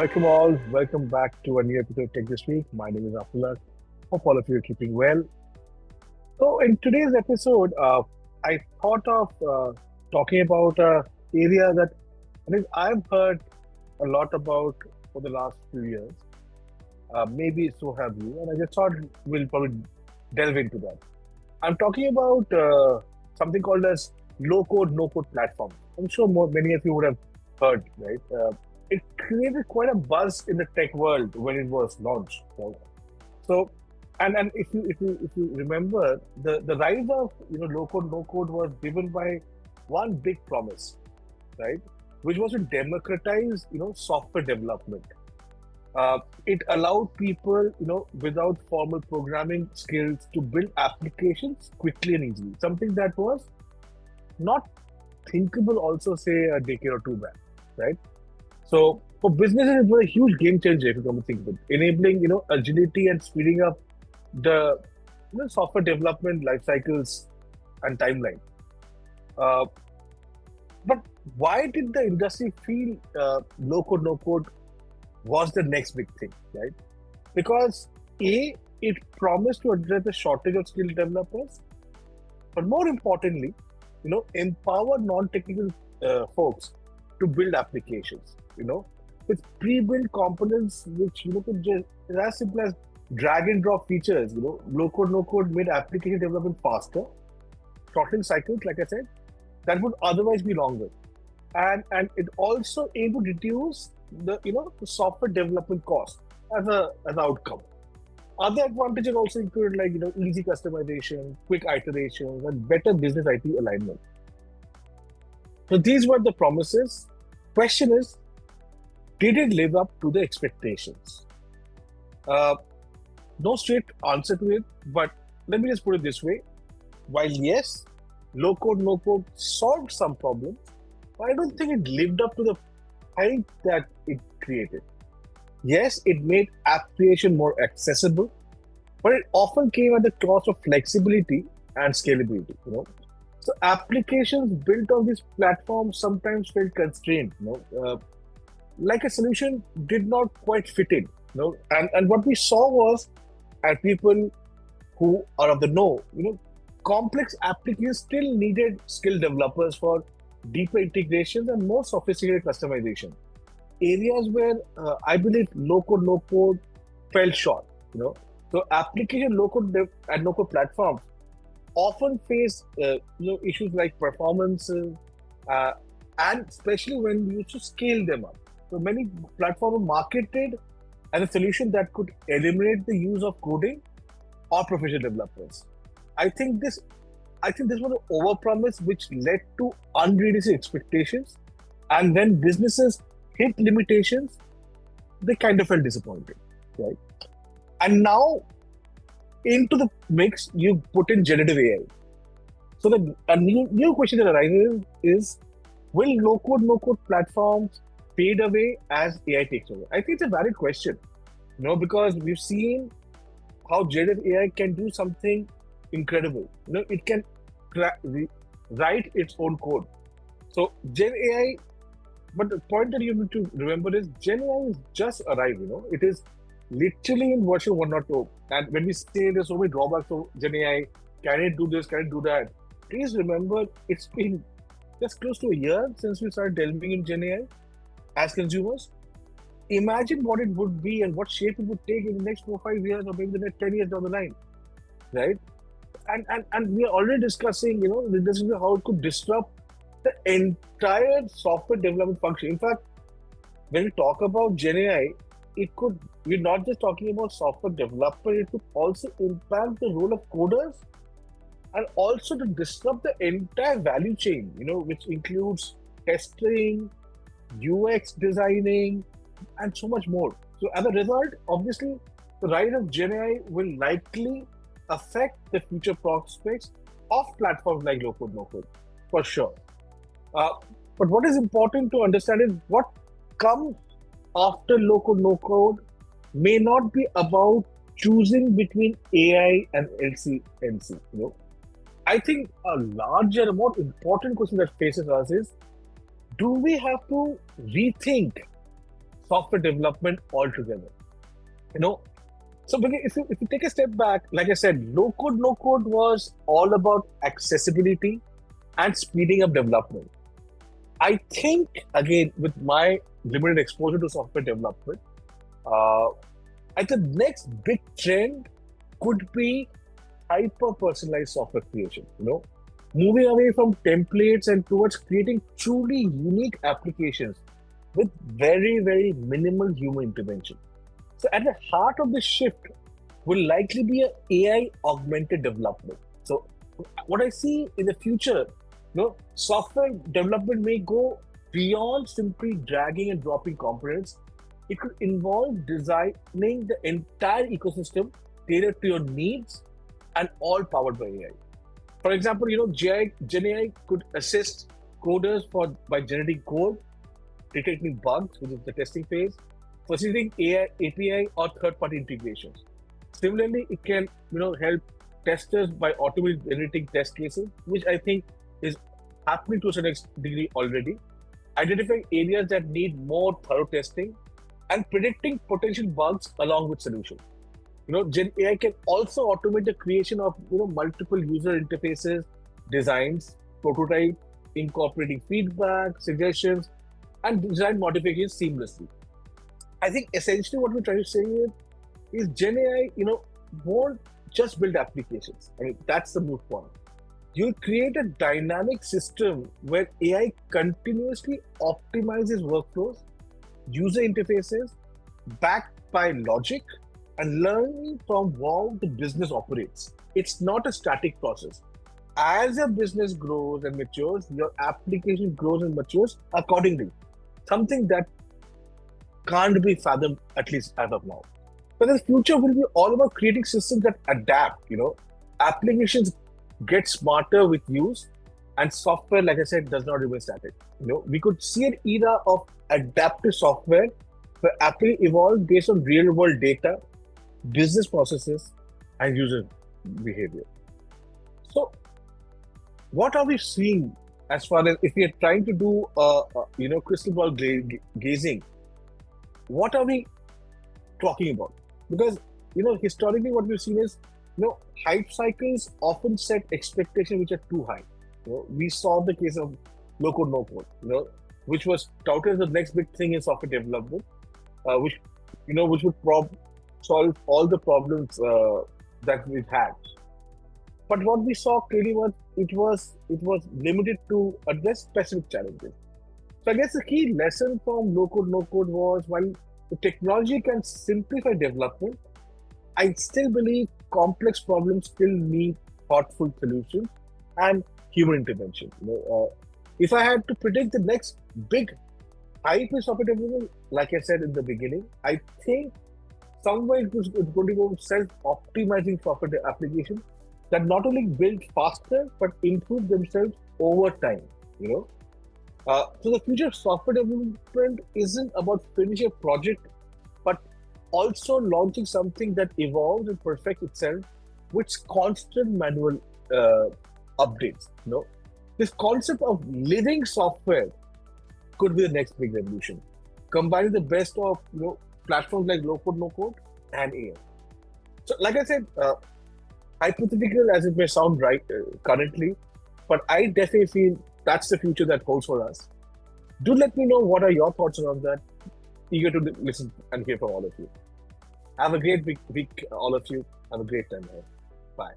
Welcome all. Welcome back to a new episode of Tech This Week. My name is Abdullah. Hope all of you are keeping well. So, in today's episode, I thought of talking about an area that I think I've heard a lot about for the last few years. Maybe so have you, and I just thought we'll probably delve into that. I'm talking about something called as low-code, no-code platform. I'm sure many of you would have heard, right? It created quite a buzz in the tech world when it was launched. So, and if you remember, the rise of low-code, no-code was driven by one big promise, right? Which was to democratize software development. It allowed people, without formal programming skills to build applications quickly and easily. Something that was not thinkable also, say, a decade or two back, right? So for businesses, it was a huge game changer if you come to think of it, enabling, agility and speeding up the software development life cycles and timeline. Uh, but why did the industry feel low code, no code was the next big thing, right? Because it promised to address the shortage of skilled developers, but more importantly, empower non-technical folks to build applications, with pre-built components which could just as simple as drag and drop features. Low code, no code made application development faster, shortening cycles, like I said, that would otherwise be longer, and it also aimed to reduce the software development cost as an outcome. Other advantages also include easy customization, quick iterations, and better business IT alignment. So these were the promises. Question is, did it live up to the expectations? Uh, no straight answer to it, but let me just put it this way. While yes, low code, no code solved some problems, but I don't think it lived up to the hype that it created. Yes, it made application more accessible, but it often came at the cost of flexibility and scalability. So applications built on these platforms sometimes felt constrained. Like a solution did not quite fit in. And what we saw was, at people who are of the know, complex applications still needed skilled developers for deeper integrations and more sophisticated customization. Areas where I believe low code, no code fell short. So application low code and no code platforms often face issues like performances, uh, and especially when you used to scale them up. So many platforms are marketed as a solution that could eliminate the use of coding or professional developers. I think this I think this was an overpromise which led to unrealistic expectations. And when businesses hit limitations, they kind of felt disappointed, right? And now into the mix, you put in generative AI. So a new question that arises is, will low-code, no-code platforms fade away as AI takes over? I think it's a valid question, because we've seen how generative AI can do something incredible. It can write its own code. So Gen AI, but the point that you need to remember is Gen AI is just arrived. It is literally in version 1.0. And when we say there's so many drawbacks of Gen AI, can it do this, can it do that? Please remember, it's been just close to a year since we started delving in Gen AI as consumers. Imagine what it would be and what shape it would take in the next 4 or 5 years, or maybe the next 10 years down the line, right? And we are already discussing, this is how it could disrupt the entire software development function. In fact, when we talk about Gen AI, we're not just talking about software developer, it could also impact the role of coders and also to disrupt the entire value chain, which includes testing, UX designing, and so much more. So as a result, obviously, the rise of Gen AI will likely affect the future prospects of platforms like low-code, no-code, for sure. But what is important to understand is what comes after low-code, no-code may not be about choosing between AI and LCMC. I think a larger, more important question that faces us is, do we have to rethink software development altogether. You know, so if you take a step back, like I said, no code was all about accessibility and speeding up development. I think again with my limited exposure to software development, uh, I think the next big trend could be hyper personalized software creation. Moving away from templates and towards creating truly unique applications with very, very minimal human intervention. So, at the heart of this shift will likely be a AI augmented development. So, what I see in the future, software development may go beyond simply dragging and dropping components. It could involve designing the entire ecosystem tailored to your needs and all powered by AI. For example, Gen AI could assist coders by generating code, detecting bugs, which is the testing phase, facilitating AI API or third-party integrations. Similarly, it can help testers by automating generating test cases, which I think is happening to a certain degree already, identifying areas that need more thorough testing, and predicting potential bugs along with solutions. Gen AI can also automate the creation of multiple user interfaces, designs, prototype, incorporating feedback, suggestions, and design modifications seamlessly. I think essentially what we're trying to say here is Gen AI, won't just build applications. I mean, that's the moot point. You'll create a dynamic system where AI continuously optimizes workflows, user interfaces, backed by logic, and learning from how the business operates. It's not a static process. As your business grows and matures, your application grows and matures accordingly. Something that can't be fathomed, at least as of now. But the future will be all about creating systems that adapt. Applications get smarter with use, and software, like I said, does not remain static. We could see an era of adaptive software where Apple evolved based on real world data, business processes, and user behavior. So, what are we seeing as far as if we are trying to do, crystal ball gazing? What are we talking about? Because historically, what we've seen is, hype cycles often set expectations which are too high. We saw the case of low code, no code, which was touted as the next big thing in software development, which would solve all the problems that we've had. But what we saw clearly was it was limited to address specific challenges. So I guess the key lesson from low code, no code was while the technology can simplify development, I still believe complex problems still need thoughtful solutions and human intervention. If I had to predict the next big hype in software development, like I said in the beginning, I think somewhere it's going to go self-optimizing software applications that not only build faster but improve themselves over time. So the future of software development isn't about finishing a project, but also launching something that evolves and perfects itself with constant manual updates. This concept of living software could be the next big revolution, combining the best of platforms like low code, no code, and AI. So, like I said, hypothetical as it may sound right currently, but I definitely feel that's the future that holds for us. Do let me know what are your thoughts around that. Eager to listen and hear from all of you. Have a great week, all of you. Have a great time ahead. Bye.